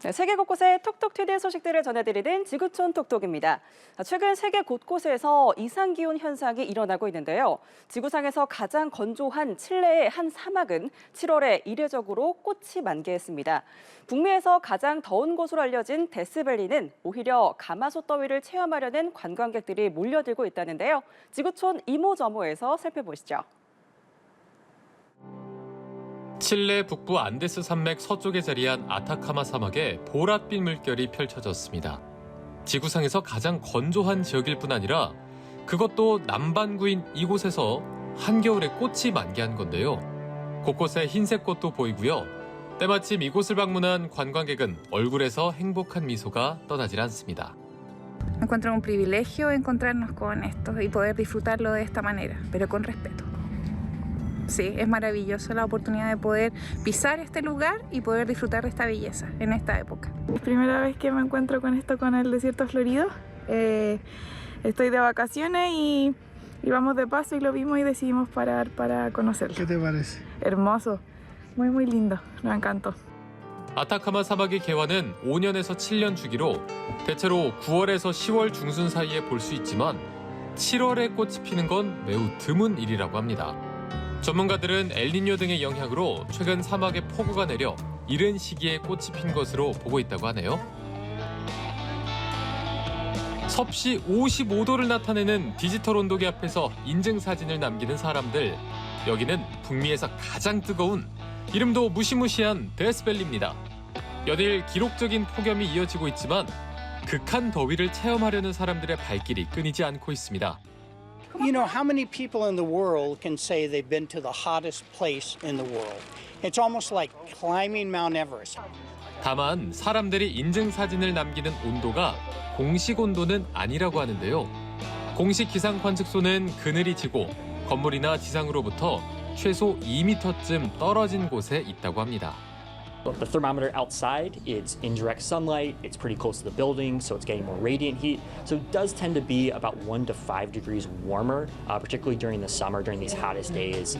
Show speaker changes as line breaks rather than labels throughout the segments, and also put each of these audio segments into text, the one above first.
네, 세계 곳곳의 톡톡 튀는 소식들을 전해드리는 지구촌 톡톡입니다. 최근 세계 곳곳에서 이상기온 현상이 일어나고 있는데요. 지구상에서 가장 건조한 칠레의 한 사막은 7월에 이례적으로 꽃이 만개했습니다. 북미에서 가장 더운 곳으로 알려진 데스밸리는 오히려 가마솥 더위를 체험하려는 관광객들이 몰려들고 있다는데요. 지구촌 이모저모에서 살펴보시죠.
칠레 북부 안데스 산맥 서쪽에 자리한 아타카마 사막에 보랏빛 물결이 펼쳐졌습니다. 지구상에서 가장 건조한 지역일 뿐 아니라 그것도 남반구인 이곳에서 한겨울에 꽃이 만개한 건데요. 곳곳에 흰색 꽃도 보이고요. 때마침 이곳을 방문한 관광객은 얼굴에서 행복한 미소가 떠나질 않습니다.
Encuentro un privilegio encontrarnos con esto y poder disfrutarlo de esta manera, pero con respeto. Sí, es maravilloso la oportunidad de poder pisar este lugar y poder disfrutar de esta belleza en esta época.
Es primera vez que me encuentro con esto, con el desierto florido. Estoy de vacaciones y vamos de paso y lo vimos y decidimos parar para conocerlo.
¿Qué te parece?
Hermoso, muy lindo, nos encantó.
아타카마 사막의 개화는 5년에서 7년 주기로 대체로 9월에서 10월 중순 사이에 볼 수 있지만 7월에 꽃이 피는 건 매우 드문 일이라고 합니다. 전문가들은 엘니뇨 등의 영향으로 최근 사막에 폭우가 내려 이른 시기에 꽃이 핀 것으로 보고 있다고 하네요. 섭씨 55도를 나타내는 디지털 온도계 앞에서 인증사진을 남기는 사람들. 여기는 북미에서 가장 뜨거운 이름도 무시무시한 데스밸리입니다. 연일 기록적인 폭염이 이어지고 있지만 극한 더위를 체험하려는 사람들의 발길이 끊이지 않고 있습니다.
You know, how many people in the world can say they've been to the hottest place in the world? It's almost like climbing Mount Everest.
다만 사람들이 인증사진을 남기는 온도가 공식 온도는 아니라고 하는데요. 공식 기상 관측소는 그늘이 지고 건물이나 지상으로부터 최소 2m쯤 떨어진 곳에 있다고 합니다.
The thermometer outside, it's indirect sunlight, it's pretty close to the building, so it's getting more radiant heat. So it does tend to be about 1 to 5 degrees warmer, particularly during the summer, during these hottest days.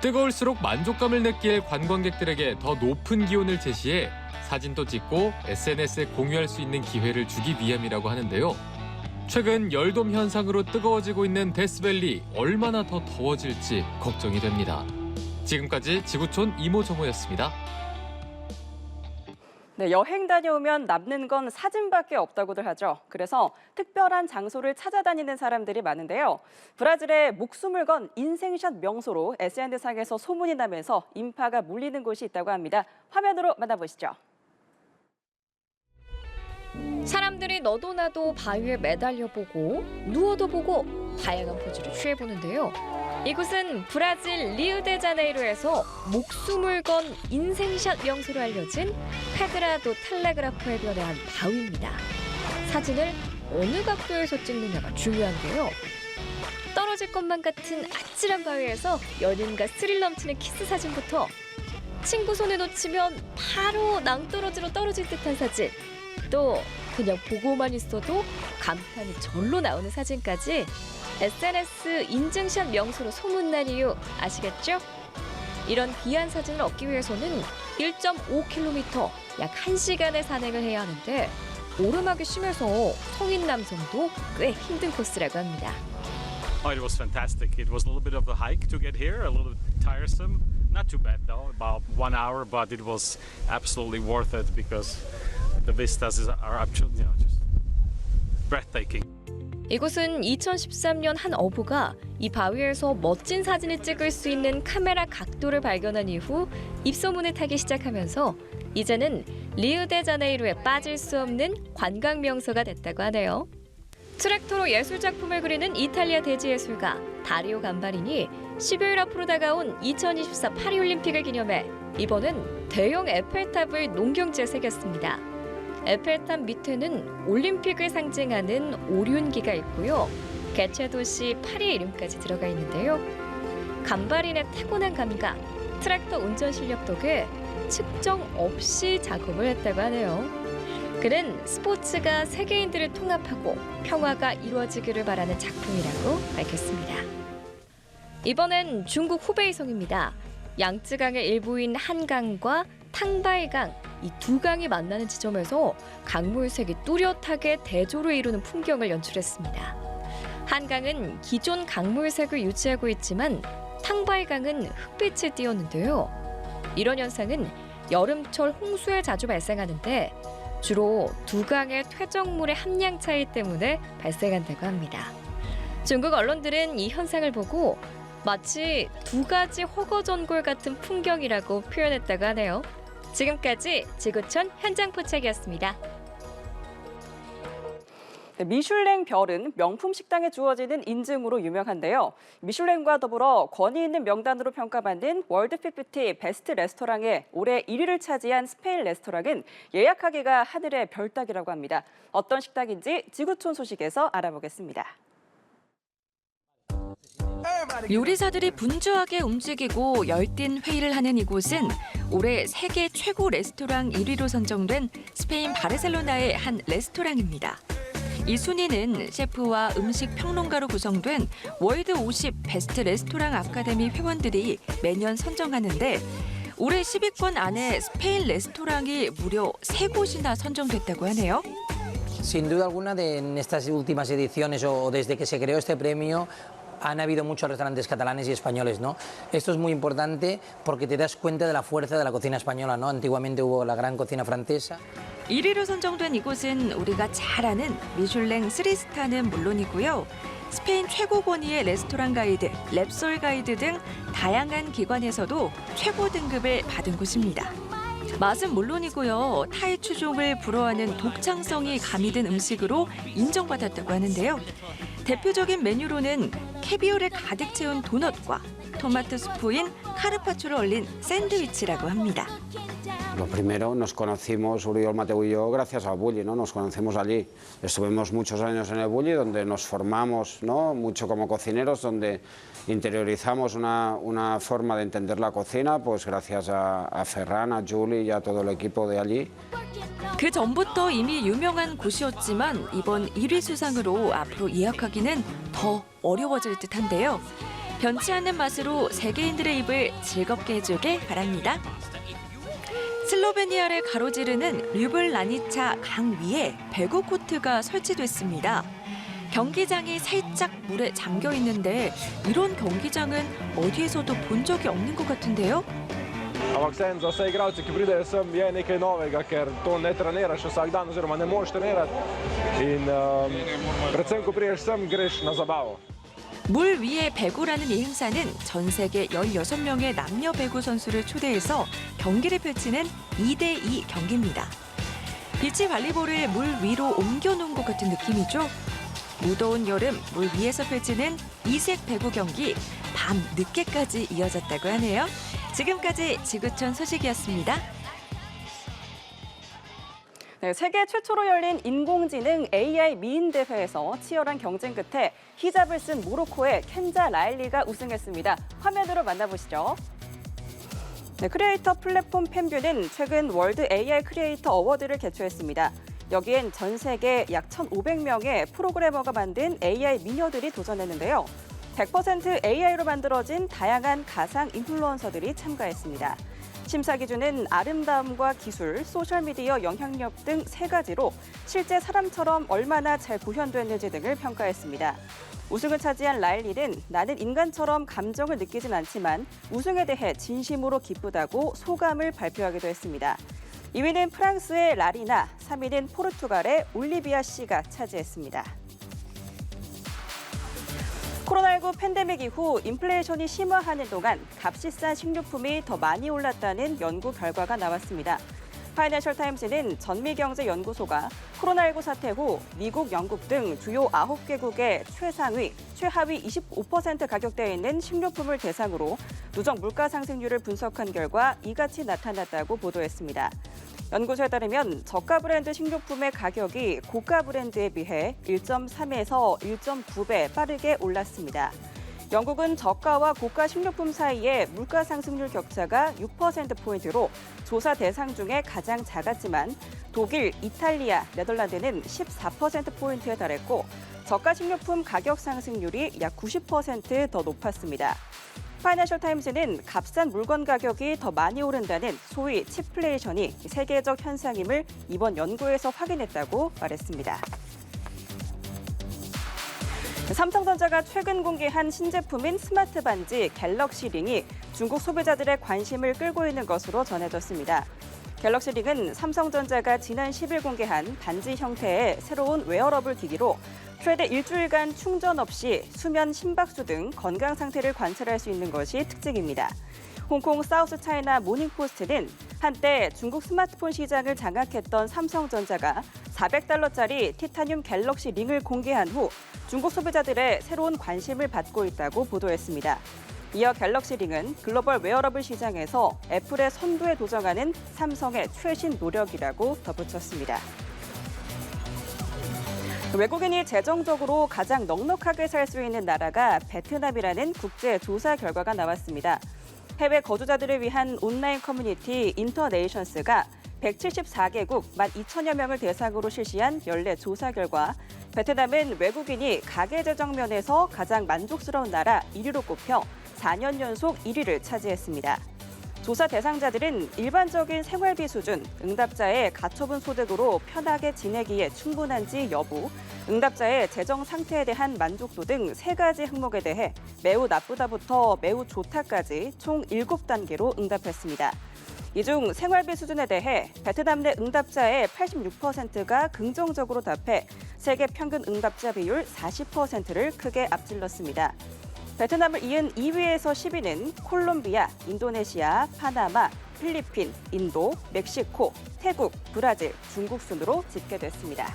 뜨거울수록 만족감을 느낄 관광객들에게 더 높은 기온을 제시해 사진도 찍고 SNS에 공유할 수 있는 기회를 주기 위함이라고 하는데요. 최근 열돔 현상으로 뜨거워지고 있는 데스밸리 얼마나 더 더워질지 걱정이 됩니다. 지금까지 지구촌 이모저모였습니다.
네, 여행 다녀오면 남는 건 사진밖에 없다고들 하죠. 그래서 특별한 장소를 찾아다니는 사람들이 많은데요. 브라질의 목숨을 건 인생샷 명소로 SNS상에서 소문이 나면서 인파가 몰리는 곳이 있다고 합니다. 화면으로 만나보시죠.
사람들이 너도 나도 바위에 매달려 보고 누워도 보고 다양한 포즈를 취해보는데요. 이곳은 브라질 리우데자네이루에서 목숨을 건 인생샷 명소로 알려진 페드라도 텔레그라프 해변의 한 바위입니다. 사진을 어느 각도에서 찍느냐가 중요한데요. 떨어질 것만 같은 아찔한 바위에서 연인과 스릴 넘치는 키스 사진부터 친구 손에 놓치면 바로 낭떠러지로 떨어질 듯한 사진, 또 그냥 보고만 있어도 감탄이 절로 나오는 사진까지 SNS 인증샷 명소로 소문난 이유 아시겠죠? 이런 귀한 사진을 얻기 위해서는 1.5km, 약 1시간의 산행을 해야 하는데 오르막이 심해서 성인 남성도 꽤 힘든 코스라고 합니다.
It was fantastic. It was a little bit of a hike to get here, a little tiresome. Not too bad though, about 1 hour, but it was absolutely worth it because the vistas are absolutely, just breathtaking.
이곳은 2013년 한 어부가 이 바위에서 멋진 사진을 찍을 수 있는 카메라 각도를 발견한 이후 입소문을 타기 시작하면서 이제는 리우데자네이루에 빠질 수 없는 관광 명소가 됐다고 하네요. 트랙터로 예술 작품을 그리는 이탈리아 대지예술가 다리오 감바리니 12일 앞으로 다가온 2024 파리올림픽을 기념해 이번엔 대형 에펠탑을 농경지에 새겼습니다. 에펠탑 밑에는 올림픽을 상징하는 오륜기가 있고요. 개최 도시 파리의 이름까지 들어가 있는데요. 감바린의 타고난 감각, 트랙터 운전 실력 덕에 측정 없이 작업을 했다고 하네요. 그는 스포츠가 세계인들을 통합하고 평화가 이루어지기를 바라는 작품이라고 밝혔습니다. 이번엔 중국 후베이성입니다. 양쯔강의 일부인 한강과 탕바이강, 이 두 강이 만나는 지점에서 강물색이 뚜렷하게 대조를 이루는 풍경을 연출했습니다. 한강은 기존 강물색을 유지하고 있지만 탕바이강은 흑빛을 띄었는데요. 이런 현상은 여름철 홍수에 자주 발생하는데 주로 두 강의 퇴적물의 함량 차이 때문에 발생한다고 합니다. 중국 언론들은 이 현상을 보고 마치 두 가지 허거전골 같은 풍경이라고 표현했다고 하네요. 지금까지 지구촌 현장 포착이었습니다.
네, 미슐랭 별은 명품 식당에 주어지는 인증으로 유명한데요. 미슐랭과 더불어 권위 있는 명단으로 평가받는 월드50 베스트 레스토랑에 올해 1위를 차지한 스페인 레스토랑은 예약하기가 하늘의 별 따기라고 합니다. 어떤 식당인지 지구촌 소식에서 알아보겠습니다.
요리사들이 분주하게 움직이고 열띤 회의를 하는 이곳은 올해 세계 최고 레스토랑 1위로 선정된 스페인 바르셀로나의 한 레스토랑입니다. 이 순위는 셰프와 음식 평론가로 구성된 월드 50 베스트 레스토랑 아카데미 회원들이 매년 선정하는데 올해 10위권 안에 스페인 레스토랑이 무려 3곳이나 선정됐다고 하네요.
Sin duda alguna, en estas últimas ediciones o desde que se creó este premio, han habido muchos restaurantes catalanes y españoles, ¿no? Esto es muy importante porque te das cuenta de la fuerza de la cocina española, ¿no? Antiguamente hubo la gran cocina francesa.
1위로 선정된 이곳은 우리가 잘 아는 미슐랭 3스타는 물론이고요. 스페인 최고 권위의 레스토랑 가이드, 랩솔 가이드 등 다양한 기관에서도 최고 등급을 받은 곳입니다. 맛은 물론이고요. 타이 추종을 불허하는 독창성이 가미된 음식으로 인정받았다고 하는데요. 대표적인 메뉴로는 캐비어를 가득 채운 도넛과 토마토 스프인 카르파초를 올린 샌드위치라고 합니다.
Lo primero, nos conocimos, Oriol, Mateu y yo, gracias al Bulli, ¿no? Nos conocemos allí. Estuvimos muchos años en el Bulli, donde nos formamos, ¿no? Mucho como cocineros, donde interiorizamos una forma de entender la cocina, pues gracias a Ferran, a Juli y a todo el equipo de allí.
그 전부터 이미 유명한 곳이었지만 이번 1위 수상으로 앞으로 예약하기는 더 어려워질 듯한데요. 변치 않는 맛으로 세계인들의 입을 즐겁게 해주길 바랍니다. 슬로베니아를 가로지르는 류블라니차 강 위에 배구 코트가 설치됐습니다. 경기장이 살짝 물에 잠겨 있는데 이런 경기장은 어디에서도 본 적이 없는 것 같은데요.
Akcent za vse igralce, ki pridejo sem, je nekaj novega, ker to ne treniraš vsak dan oziroma ne moreš trenirati. In predvsem, ko prideš sem, greš na zabavo.
물 위에 배구라는 이 행사는 전 세계 16명의 남녀 배구 선수를 초대해서 경기를 펼치는 2대2 경기입니다. 비치 발리볼을 물 위로 옮겨놓은 것 같은 느낌이죠. 무더운 여름 물 위에서 펼치는 이색 배구 경기 밤 늦게까지 이어졌다고 하네요. 지금까지 지구촌 소식이었습니다.
네, 세계 최초로 열린 인공지능 AI 미인 대회에서 치열한 경쟁 끝에 히잡을 쓴 모로코의 켄자 라일리가 우승했습니다. 화면으로 만나보시죠. 네, 크리에이터 플랫폼 펜뷰는 최근 월드 AI 크리에이터 어워드를 개최했습니다. 여기엔 전 세계 약 1,500명의 프로그래머가 만든 AI 미녀들이 도전했는데요. 100% AI로 만들어진 다양한 가상 인플루언서들이 참가했습니다. 심사 기준은 아름다움과 기술, 소셜미디어 영향력 등 3가지로 실제 사람처럼 얼마나 잘 구현됐는지 등을 평가했습니다. 우승을 차지한 라일리는 나는 인간처럼 감정을 느끼진 않지만 우승에 대해 진심으로 기쁘다고 소감을 발표하기도 했습니다. 2위는 프랑스의 라리나, 3위는 포르투갈의 올리비아 씨가 차지했습니다. 코로나19 팬데믹 이후 인플레이션이 심화하는 동안 값이 싼 식료품이 더 많이 올랐다는 연구 결과가 나왔습니다. 파이낸셜 타임스는 전미경제연구소가 코로나19 사태 후 미국, 영국 등 주요 9개국의 최상위, 최하위 25% 가격대에 있는 식료품을 대상으로 누적 물가 상승률을 분석한 결과 이같이 나타났다고 보도했습니다. 연구소에 따르면 저가 브랜드 식료품의 가격이 고가 브랜드에 비해 1.3에서 1.9배 빠르게 올랐습니다. 영국은 저가와 고가 식료품 사이의 물가 상승률 격차가 6%포인트로 조사 대상 중에 가장 작았지만 독일, 이탈리아, 네덜란드는 14%포인트에 달했고 저가 식료품 가격 상승률이 약 90% 더 높았습니다. 파이낸셜 타임즈는 값싼 물건 가격이 더 많이 오른다는 소위 칩플레이션이 세계적 현상임을 이번 연구에서 확인했다고 말했습니다. 삼성전자가 최근 공개한 신제품인 스마트 반지 갤럭시 링이 중국 소비자들의 관심을 끌고 있는 것으로 전해졌습니다. 갤럭시 링은 삼성전자가 지난 10일 공개한 반지 형태의 새로운 웨어러블 기기로 최대 일주일간 충전 없이 수면, 심박수 등 건강 상태를 관찰할 수 있는 것이 특징입니다. 홍콩 사우스 차이나 모닝포스트는 한때 중국 스마트폰 시장을 장악했던 삼성전자가 $400짜리 티타늄 갤럭시 링을 공개한 후 중국 소비자들의 새로운 관심을 받고 있다고 보도했습니다. 이어 갤럭시 링은 글로벌 웨어러블 시장에서 애플의 선두에 도전하는 삼성의 최신 노력이라고 덧붙였습니다. 외국인이 재정적으로 가장 넉넉하게 살 수 있는 나라가 베트남이라는 국제 조사 결과가 나왔습니다. 해외 거주자들을 위한 온라인 커뮤니티 인터네이션스가 174개국 12,000여 명을 대상으로 실시한 연례 조사 결과 베트남은 외국인이 가계 재정 면에서 가장 만족스러운 나라 1위로 꼽혀 4년 연속 1위를 차지했습니다. 조사 대상자들은 일반적인 생활비 수준, 응답자의 가처분 소득으로 편하게 지내기에 충분한지 여부, 응답자의 재정 상태에 대한 만족도 등 3가지 항목에 대해 매우 나쁘다부터 매우 좋다까지 총 7단계로 응답했습니다. 이 중 생활비 수준에 대해 베트남 내 응답자의 86%가 긍정적으로 답해 세계 평균 응답자 비율 40%를 크게 앞질렀습니다. 베트남을 이은 2위에서 10위는 콜롬비아, 인도네시아, 파나마, 필리핀, 인도, 멕시코, 태국, 브라질, 중국 순으로 집계됐습니다.